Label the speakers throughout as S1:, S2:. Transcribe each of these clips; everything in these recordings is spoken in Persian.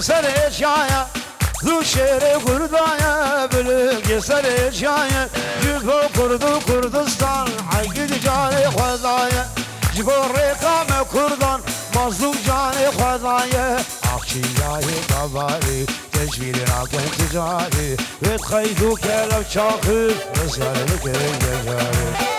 S1: سر شایا دو شیر کردایا بلوگ سر شایا جبو کردستان عقید جان خدایا جبو رقام کردان مظلوم جان خدایا اخشیای قباری تجویل راکن تجاری وید خیدو کلو چاخی رزگار بکرین جاری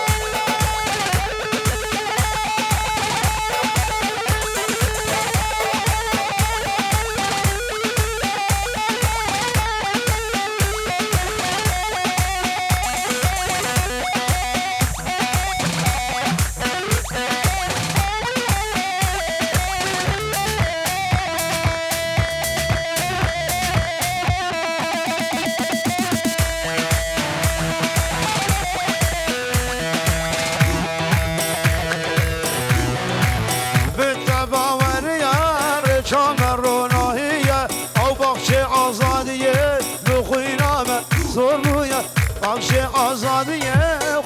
S1: آزادیه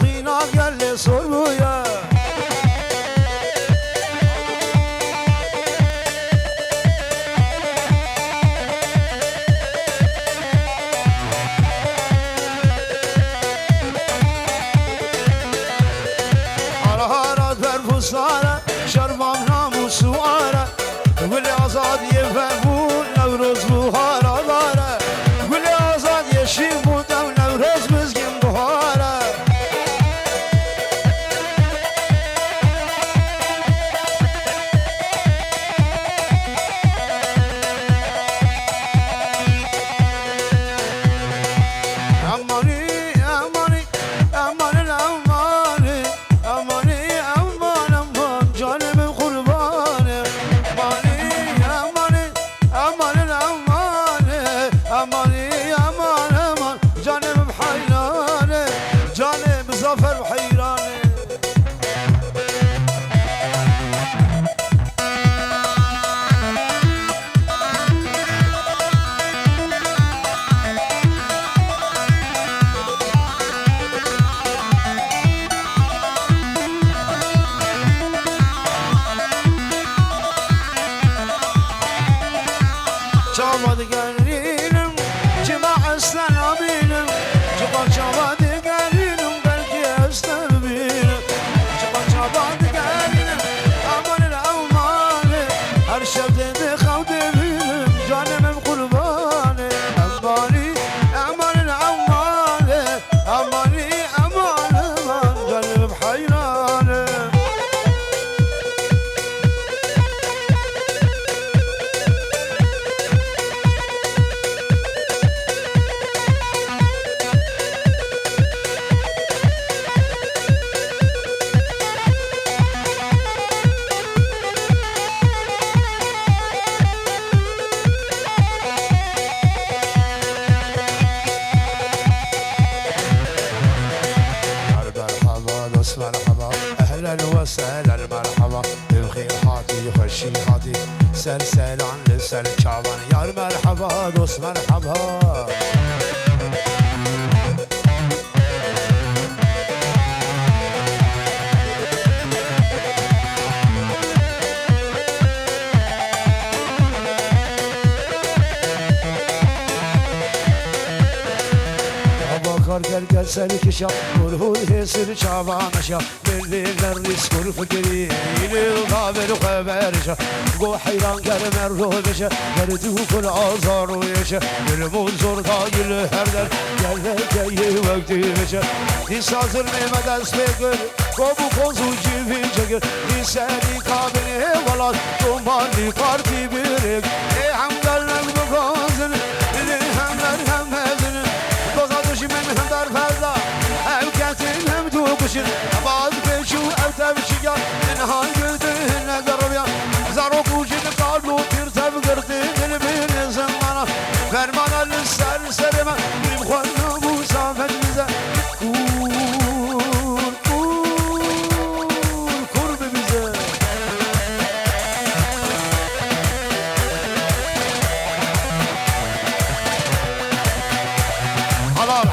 S1: خینا گل سرویا آرهارات بر فساره شربام ناموسو آره گل آزادیه فرمون نوروز بوهارا داره گل آزادیه شیر بودم نوروز بزگیم بوهاره سلسلان لسل شعبان يار مرحبا دوست مرحبا kar gel gel seni kişa Kurhul hesir çavanışa Birliler riskur fikri İlil kabir haberişa Go hayran gel merruh beşe Verdu kul azaru yeşe Gülmün zor kayıl herler Gel geyi vakti beşe Nisazır mehmet esbegir Kobu kozu civi çekir Niseni kabini valat Dumanli parti birik Hamdalnak bu kozun Hamdal hemmezin من هم در فضا هم کتیم هم تو کشید باز بشو او تبشیگا انها گلده نگربیا زارو کوشید قالو ترتب گرده دل بین زمانا فرمان لسر سر من بریم خواهنو مسافت میزه کور ببیزه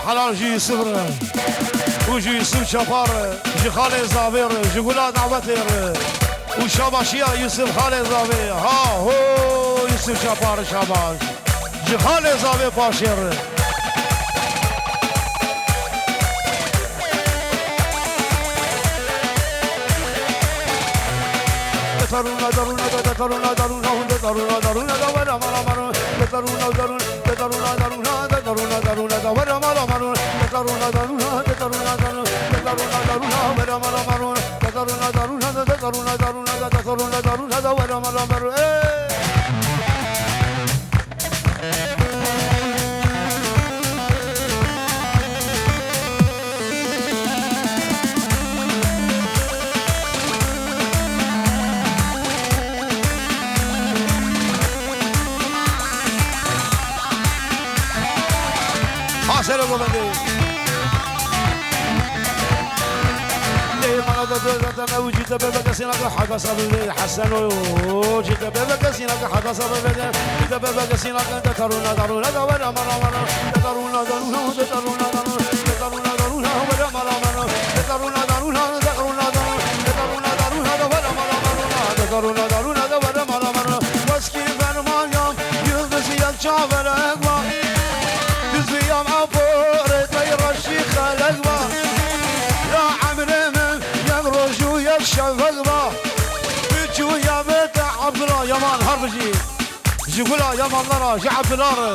S1: حلال جي صبر وجي يوسف شفار جي خالد زابير جي ولاد عبتر وشاباشيا يوسف خالد زابير ها هو يوسف جبار شباش جهال زاوية باشير Daruna daruna daruna daruna daruna daruna davara mala maru daruna daruna daruna daruna daruna daruna davara mala maru daruna daruna daruna daruna daruna daruna davara mala maru daruna daruna daruna daruna daruna daruna davara mala maru حاصل ابو بندي ليه ما قدرت وجيت بابك سينك حق صبري حسن وجيت بابك سينك حق صبري جيت بابك سينك انت ترونا ترونا ولا مره مره ترونا ترونا ترونا ترونا ترونا ولا مره مره ترونا ترونا ترونا ترونا ترونا ولا مره مره ترونا ترونا ولا مره مره واسكي فرمان يوم يلبس يا يوم عبور طير الشيخ الأقبى يا عمري من يغرج ويكشف أقبى بيجو يا بيت عبد الله يا مان هربجي جيقولا يا مان لرا جي عبد الله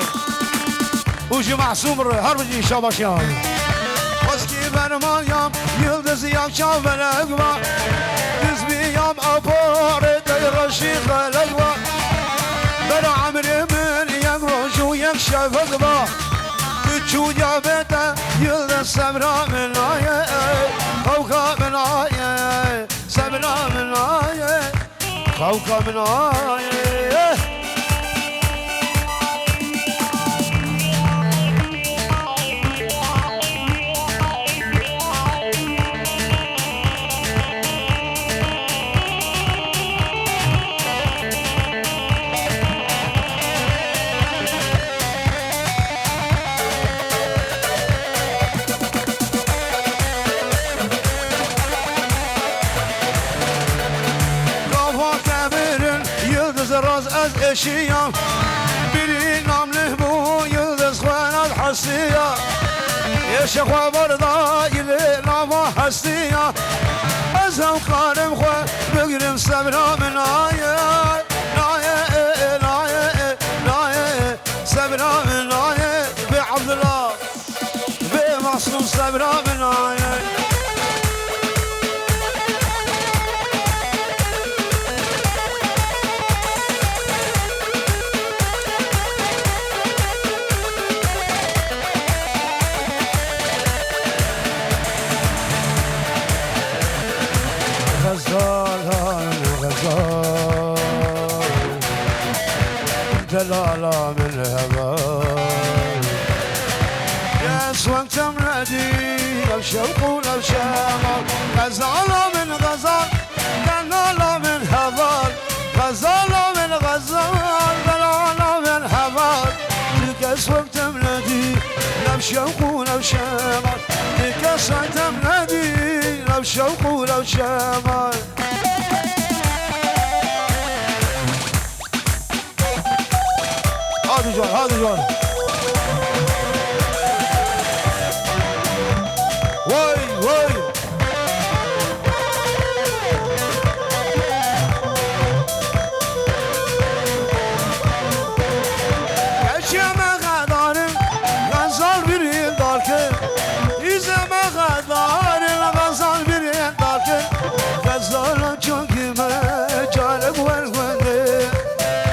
S1: وجي معصوم هربجي شاباشيان واسكي بن مريم يلدز يكشف الأقبى يزبي يوم عبور طير الشيخ الأقبى يا عمري من يغرج ويكشف أقبى شو جابته يلد سبرا من آيه خوكا من آيه سبرا من آيه خوكا من آيه راز از اشیا بری نام لهبو یلدز خوانات حسیا یه شخوا بردا یلی ناما هستیا از هم خانم خواه بگیرم سبرا من آیه نایه نایه نایه سبرا من آیه به عبدالله به مصنوم سبرا من آیه دلالة من هبال يا سوقت منادي لو شوق ولو شمال غزالة من غزال دلالة من هبال غزالة من غزال دلالة من هبال تلك سوقت منادي لو شوق ولو شمال تلك سوقت منادي لو شوق ولو شمال هذا جوان هذا جوان واي واي geçeme kadarım gazal bir yıl darkın izeme kadarım gazal bir yıl darkın gazala çok kime çarek var gündü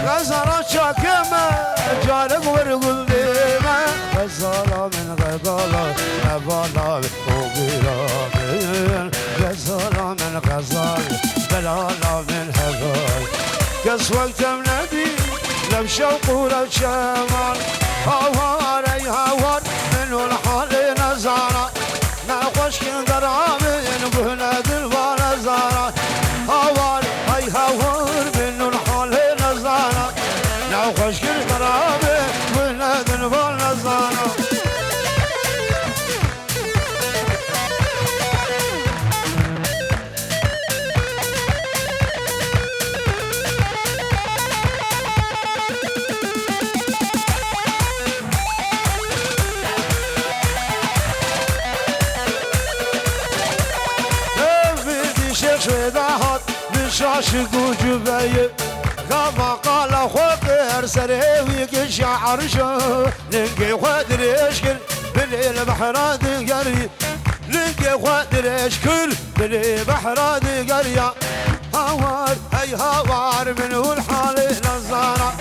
S1: gazala çok kime جارك ورقلدي ما غزالة من غزالة نبالة وقيلة غزالة من غزال بلالة من هبال قصوك تمنبي لو شوق ولو شمال هوار اي هوار منو الحال نزارة ناقوش كندر عامل بهنا دلبان زارة هوار اي هوار منو الحال نزارة ناقوش كندر عامل بهنا دلبان زارة شاشق وجبايب غما قال خوكر سريويك شعر شو لنقي خدريش كل بلي البحر دقري لنقي خدريش كل بلي بحر دقري هوار هي هوار من الحال نزارة